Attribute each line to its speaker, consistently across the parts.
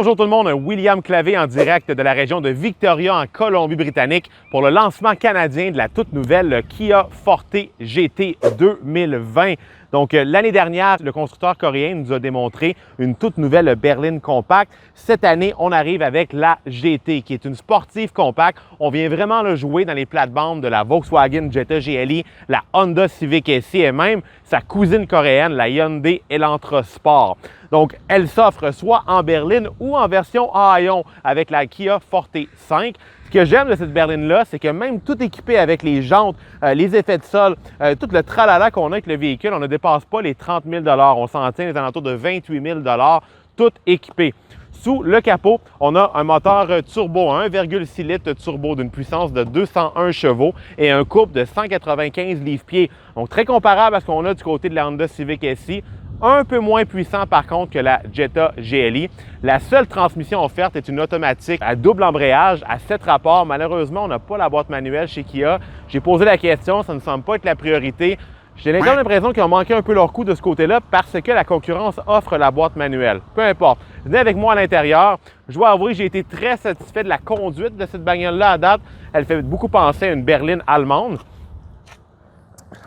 Speaker 1: Bonjour tout le monde, William Clavé en direct de la région de Victoria en Colombie-Britannique pour le lancement canadien de la toute nouvelle Kia Forte GT 2020. Donc, l'année dernière, le constructeur coréen nous a démontré une toute nouvelle berline compacte. Cette année, on arrive avec la GT, qui est une sportive compacte. On vient vraiment le jouer dans les plates-bandes de la Volkswagen Jetta GLE, la Honda Civic SI et même sa cousine coréenne, la Hyundai Elantra Sport. Donc, elle s'offre soit en berline ou en version Aion avec la Kia Forte 5. Ce que j'aime de cette berline-là, c'est que même tout équipé avec les jantes, les effets de sol, tout le tralala qu'on a avec le véhicule, on ne dépasse pas les 30 000 $. On s'en tient aux alentours de 28 000 $, tout équipé. Sous le capot, on a un moteur turbo, 1,6 litres turbo d'une puissance de 201 chevaux et un couple de 195 livres-pieds. Donc, très comparable à ce qu'on a du côté de la Honda Civic SI. Un peu moins puissant par contre que la Jetta GLE. La seule transmission offerte est une automatique à double embrayage à 7 rapports. Malheureusement, on n'a pas la boîte manuelle chez Kia. J'ai posé la question, ça ne semble pas être la priorité. J'ai l'impression qu'ils ont manqué un peu leur coup de ce côté-là parce que la concurrence offre la boîte manuelle. Peu importe. Venez avec moi à l'intérieur. Je dois avouer que j'ai été très satisfait de la conduite de cette bagnole-là à date. Elle fait beaucoup penser à une berline allemande.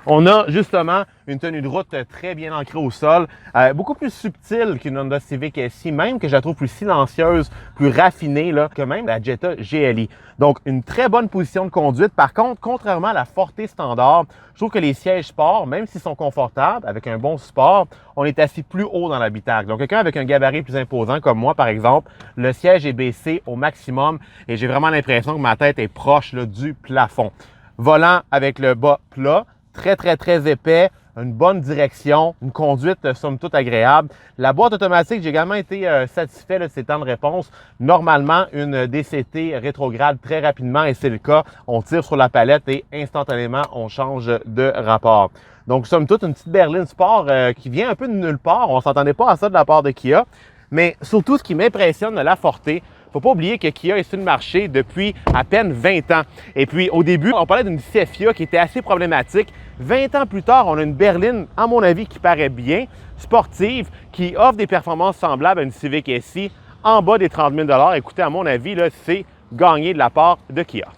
Speaker 1: On a justement une tenue de route très bien ancrée au sol, beaucoup plus subtile qu'une Honda Civic SI, même que je la trouve plus silencieuse, plus raffinée là, que même la Jetta GLE. Donc, une très bonne position de conduite. Par contre, contrairement à la Forte standard, je trouve que les sièges sport, même s'ils sont confortables, avec un bon support, on est assis plus haut dans l'habitacle. Donc, quelqu'un avec un gabarit plus imposant comme moi, par exemple, le siège est baissé au maximum et j'ai vraiment l'impression que ma tête est proche là, du plafond. Volant avec le bas plat, très épais, une bonne direction, une conduite somme toute agréable. La boîte automatique, j'ai également été satisfait de ses temps de réponse. Normalement, une DCT rétrograde très rapidement et c'est le cas. On tire sur la palette et instantanément, on change de rapport. Donc, somme toute, une petite berline sport qui vient un peu de nulle part. On ne s'entendait pas à ça de la part de Kia. Mais surtout, ce qui m'impressionne de la Forte, il ne faut pas oublier que Kia est sur le marché depuis à peine 20 ans. Et puis, au début, on parlait d'une Cephia qui était assez problématique. 20 ans plus tard, on a une berline, à mon avis, qui paraît bien, sportive, qui offre des performances semblables à une Civic SI en bas des 30 000 $. Écoutez, à mon avis, c'est gagné de la part de Kia.